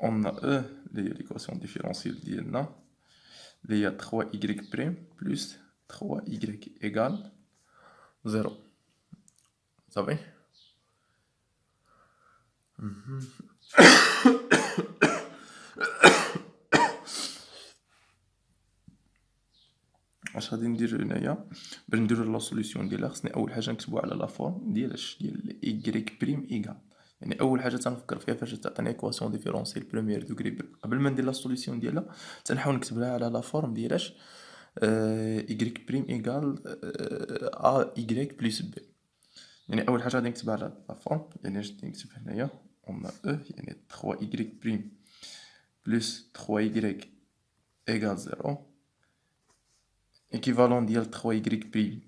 on a E, l'équation différentielle ديالنا, il y a 3y' plus 3y égale 0. Vous savez? اش غادي ندير هنايا باش نديرو لا سوليسيون ديالها؟ خصني اول حاجه نكتبو على لا فورم ديال اش ديال y بريم ايغال. يعني اول حاجه تنفكر فيها فاش تعطيني ايكواسيون ديفيرونسيال بروميير دوغري قبل ما ندير لا سوليسيون ديالها تنحاول نكتبها على لا فورم ديال اش y بريم ايغال ا y بلس b. يعني اول حاجه غادي نكتبها على لا فورم، يعني اش غادي نكتب هنايا اون او يعني 3y بريم بلس 3y ايغال 0 équivalent ديال 3y prime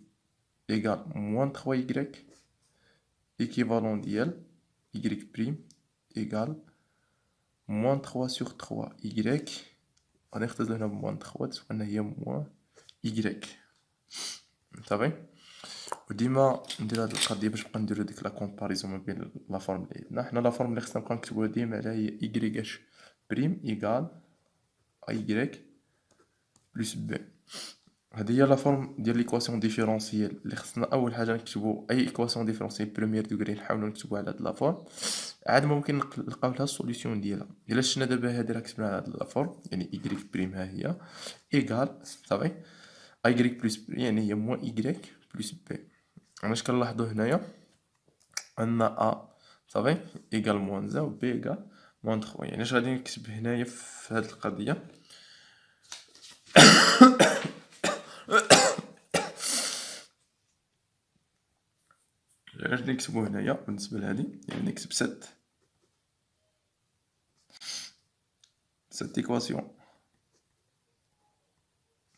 égale moins 3y équivalent ديال y prime égale moins 3 sur 3y غادي نختزلو هنا ب moins 3 تسمى هي moins y. صافي. وديما ندير هاد القضيه باش نبقى نديرو ديك لا كومباريزون ما بين لا فورم اللي عندنا حنا. لا فورم اللي خصنا نبقاو نكتبوها ديما على هي y اش بريم ايغال y بلس b. هذه هي لا فورم ديال ليكواسيون ديفيرونسيال اللي خصنا اول حاجه نكتبو اي ايكواسيون ديفيرونسيال بروميير دوغري نحاولوا نكتبوها على هاد لا فورم، عاد ممكن نلقاو لها السوليسيون ديالها. الا شفنا دابا هادي راه كتبنا على هاد لا فورم يعني y بريم ها هي ايغال صافي y بلس b يعني هي موان y بلس b. انا اش كنلاحظوا هنايا ان ا صافي ايغال موان 1 و b ايغال موان 3. يعني اش غادي نكتب هنايا في هاد القضيه غادي نكتبو هنايا بالنسبه لهادي يعني نكتب 7 équation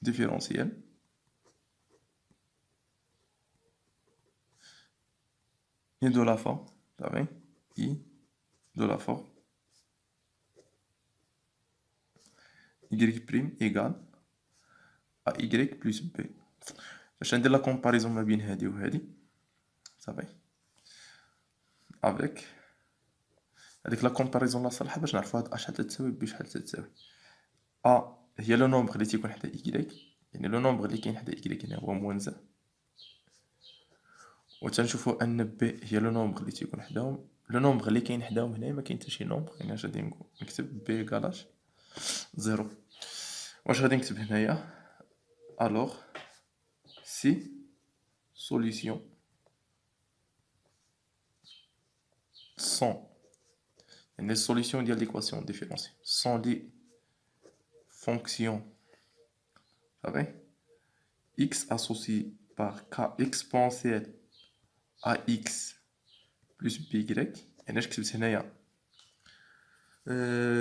différentielle et de la forme, صافي i de la forme y prime égale à y plus b. باش ندير لا كومباريزون ما بين هادي وهادي صافي افيك هذيك لا كومباريزون لا صالحه باش نعرفوا هاد شحال تساوي ب شحال تساوي. ا هي لو نومبر اللي تيكون حدا y يعني لو نومبر اللي كاين حدا y هنا هو موان 1 وتنشوفوا ان بي هي لو نومبر اللي تيكون حداهم. لو نومبر اللي كاين حداهم هنايا ما كاين حتى شي نومبر، يعني اش غادي نكتب بي ايكالاش 0. واش غادي نكتب هنايا الوغ سي سوليسيون سون يعني السوليسيون ديال ليكواسيون ديفيرونسيال سون لي فونكسيون صافي x associé par k exponentielle à x plus by يعني اش كتبت هنايا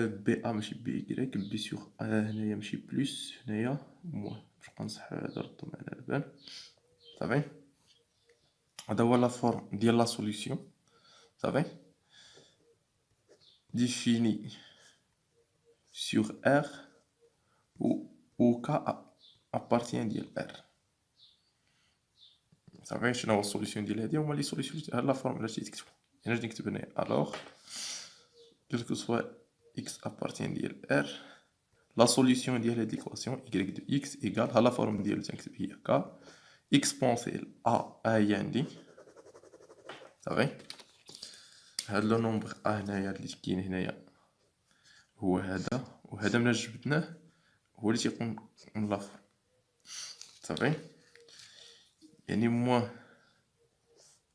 بي ا ماشي بي y بي سور ا هنايا ماشي بلس هنايا موان باش نبقى نصح هذا ردو معنا البال صافي. هذا هو لا فورم ديال لا سوليسيون صافي ديفيني sur R où K appartient ديال R صافي. شنو هو السوليسيون ديال هادي؟ هما لي سوليسيون هاد لا فورم اللي تيكتب يعني غادي نكتب هنايا الوغ quel que soit x appartient ديال R لا سوليسيون ديال هاد ليكواسيون y دو x ايكال ها لا فورم ديالو تنكتب هي k اكسبونسيال ا هي عندي صافي. هاد لو نومبر ا هنايا اللي كاين هنايا هو هذا وهذا ملي جبدناه هو اللي تيكون من لافور صافي. يعني موان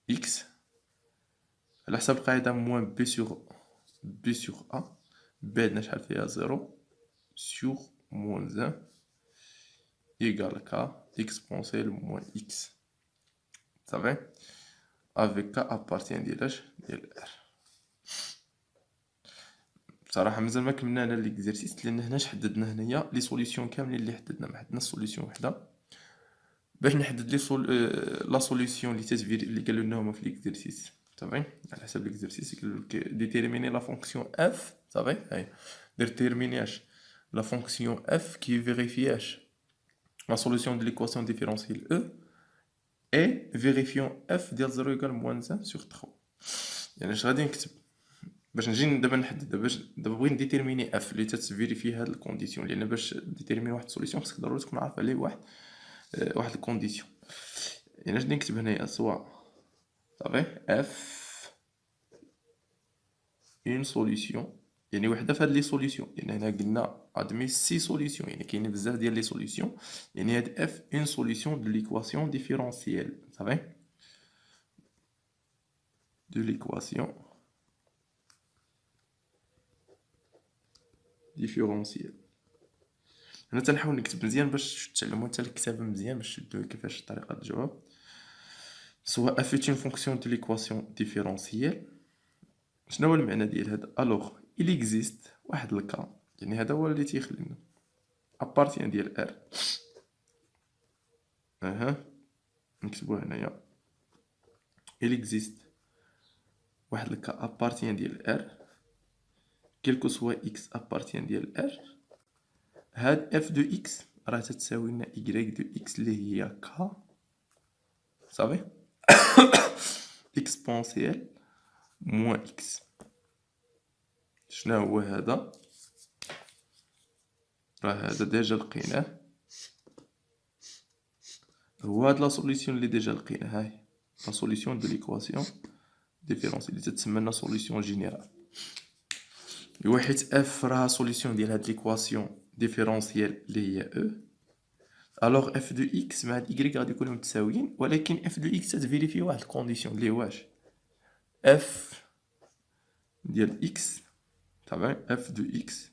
اكس على حسب القاعده موان بي سور ا بي عندنا شحال فيها 0 سور موان 1 ايكال كا اكسبونسيال موان اكس صافي افيك كا ابارتيان ديال اش ديال ار. بصراحه مازال ما كملنا انا ليكزارسيس لان هنا حددنا هنايا لي سوليسيون كاملين اللي حددنا ما حددنا سوليسيون وحده باش نحدد لي لا سوليسيون اللي تتفيري اللي قالوا لنا هما في ليكزارسيس صافي. على حسب ليكزارسيس قالوا لك ديتيرميني لا فونكسيون اف صافي هاي ديتيرمينياش لا فونكسيون اف كي فيريفياش لا سوليسيون دو ليكواسيون ديفيرونسيال او اي فيريفيون اف ديال 0 ايكال موان 1 سور 3. يعني اش غادي نكتب باش نجي دابا نحدد دابا بغيت نديتيرميني اف اللي تتفيريفي هاد الكونديسيون، لان باش ديتيرميني واحد السوليسيون خصك ضروري تكون عارف عليه واحد الكونديسيون. يعني اش نكتب هنايا سوا صافي اف اون سوليسيون، يعني وحده في هاد لي سوليسيون، يعني هنا قلنا ادمي سي سوليسيون، يعني كاينين بزاف ديال لي سوليسيون، يعني هاد اف اون سوليسيون دو ليكواسيون ديفيرونسييل صافي دو ليكواسيون ديفيرونسييل. انا تنحاول نكتب مزيان باش تعلموا حتى الكتابه مزيان باش تشدوا كيفاش طريقه الجواب. سواء اف اون فونكسيون دو ليكواسيون ديفيرونسييل. شنو هو المعنى ديال هذا؟ الوغ il existe واحد الكا، يعني هذا هو اللي تيخلينا ابارتيان ديال ار نكتبوه هنايا il existe واحد الكا ابارتيان ديال ار كيلكو سوا اكس ابارتيان ديال ار، هاد اف دو اكس راه تتساوي لنا اي دو اكس اللي هي كا صافي اكسبونسيال موان اكس. شنو هو هذا؟ راه هذا ديجا لقيناه، هو هاد لا سوليسيون اللي ديجا لقيناها، هاي لا سوليسيون دو ليكواسيون ديفيرونسييل اللي تتسمى لنا سوليسيون جينيرال. ايوا حيت اف راها سوليسيون ديال هاد ليكواسيون ديفيرونسييل اللي هي او، الوغ اف دو اكس مع الاي غادي يكونوا متساويين، ولكن اف دو اكس تتفيريفي واحد الكونديسيون اللي واش اف ديال اكس طبعا اف دو اكس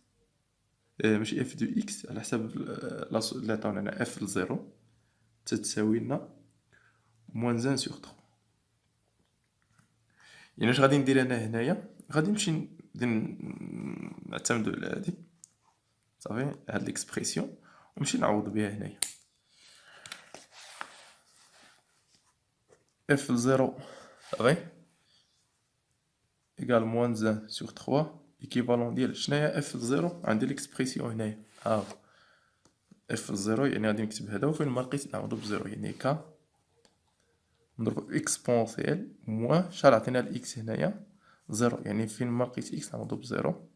ماشي اف دو اكس على حسب اللي عطاونا هنا اف لزيرو تتساوي لنا موان زان سوغ تخوا. يعني اش غادي ندير انا هنايا؟ غادي نمشي نعتمدو على هادي صافي هاد ليكسبرسيون ونمشي نعوض بها هنايا. اف لزيرو صافي ايكال موان زان سوغ تخوا ايكيفالون ديال شناهي اف لزيرو؟ عندي ليكسبرسيون هنايا ها اف لزيرو، يعني غادي نكتب هذا وفين ما لقيت نعوضو بزيرو، يعني كا نضرب اكسبونسيال موان شحال عطينا الاكس هنايا زيرو، يعني فين ما لقيت اكس نعوضو بزيرو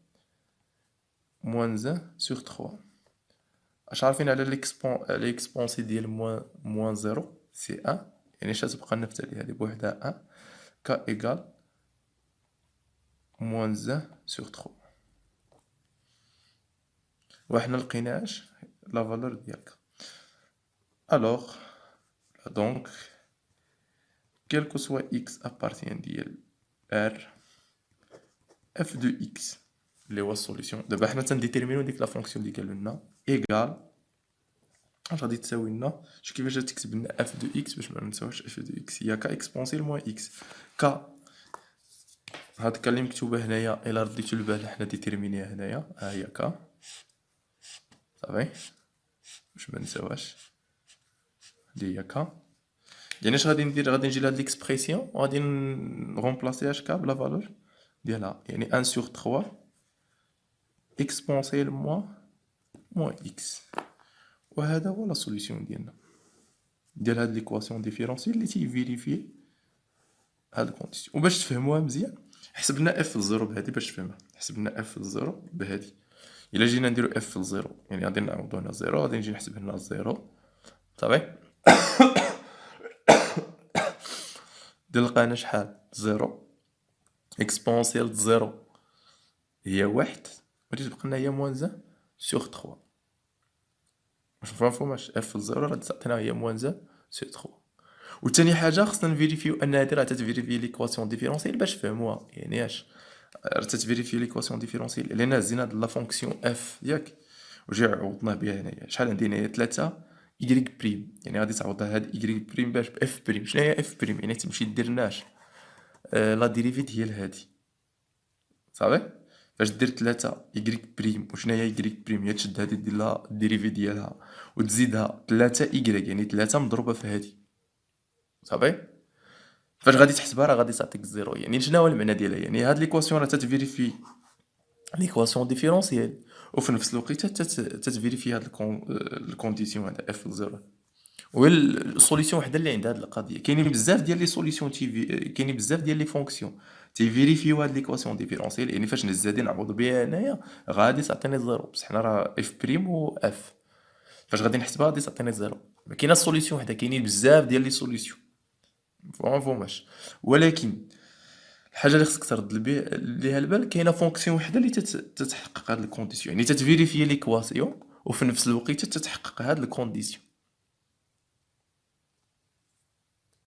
موان زان سوغ تخوا. اش عارفين على ليكسبونسي ديال موان زيرو سي ان، يعني اش تبقى لنا في التالي هادي بوحدها ان كا ايكال موان زان سوغ تخوا، وحنا لقيناش لا فالور ديال كا. الوغ دونك quel que soit x appartient ديال r f de x اللي هو السوليسيون. دابا حنا تنديتيرمينو ديك لا فونكسيون اللي قالوا لنا ايكال اش غادي تساوي لنا، شوف كيفاش تكتب لنا اف دو اكس باش ما ننساوش اف دو اكس هي كا اكسبونسيال موان اكس. كا هاد كا اللي مكتوبه هنايا الا رديتو البال حنا ديتيرمينيها هنايا ها هي كا صافي باش ما ننساوهاش هادي هي كا. يعني اش غادي ندير؟ غادي نجي لهاد ليكسبرسيون وغادي نغومبلاسيها اش كا بلا فالور ديالها، يعني 1 sur 3 اكسبونسيال موان اكس. وهذا هو لا سوليسيون ديالنا ديال هاد ليكواسيون ديفيرونسييل اللي تيفيريفي هاد الكونديسيون. وباش تفهموها مزيان حسبنا اف لزيرو بهادي باش تفهمها، حسبنا اف لزيرو بهادي. الا جينا نديرو اف لزيرو يعني غادي نعوضو هنا زيرو، غادي نجي نحسب هنا زيرو صافي دير لقانا شحال زيرو اكسبونسيال زيرو هي واحد غادي تبقى لنا هي موان زان سوغ تخوا. واش مفهوماش؟ اف لزيرو راه تعطينا هي موان زان سوغ تخوا. وثاني حاجه خصنا نفيريفيو ان هادي راه تتفيريفي ليكواسيون ديفيرونسييل باش تفهموها، يعني اش راه تتفيريفي ليكواسيون ديفيرونسييل لان هزينا هاد لا فونكسيون اف ياك وجي عوضناه بها هنايا. شحال عندي هنايا 3 ايكغيك بريم، يعني غادي تعوضها هاد ايكغيك بريم باش باف بريم. شنو هي اف بريم؟ يعني تمشي دير ناش لا ديريفيت هي لهادي صافي. فاش دير 3 ايكغيك بريم وشنو هي ايكغيك بريم؟ هي تشد هادي دير لها الديريفي ديالها وتزيدها 3 ايكغيك، يعني 3 مضروبه في هادي صافي. فاش غادي تحسبها راه غادي تعطيك الزيرو. يعني شنو هو المعنى ديالها؟ يعني هاد ليكواسيون راه تتفيريفي ليكواسيون ديفيرونسييل وفي نفس الوقت تتفيريفي هاد الكونديسيون هذا اف لزيرو السوليسيون وحده اللي عندها هاد القضيه. كاينين بزاف ديال لي سوليسيون كاينين بزاف ديال لي فونكسيون تيفيريفيو هاد ليكواسيون ديفيرونسييل. يعني فاش نهز هادي نعوض بها هنايا غادي تعطيني زيرو، بصح حنا راه اف بريم و اف، فاش غادي نحسبها غادي تعطيني زيرو. ما كايناش سوليسيون وحده، كاينين بزاف ديال لي سوليسيون فهماش. ولكن الحاجه اللي خصك ترد ليها البال، كاينه فونكسيون وحده اللي تتحقق هاد الكونديسيون، يعني تتفيريفي ليكواسيون وفي نفس الوقت تتحقق هاد الكونديسيون.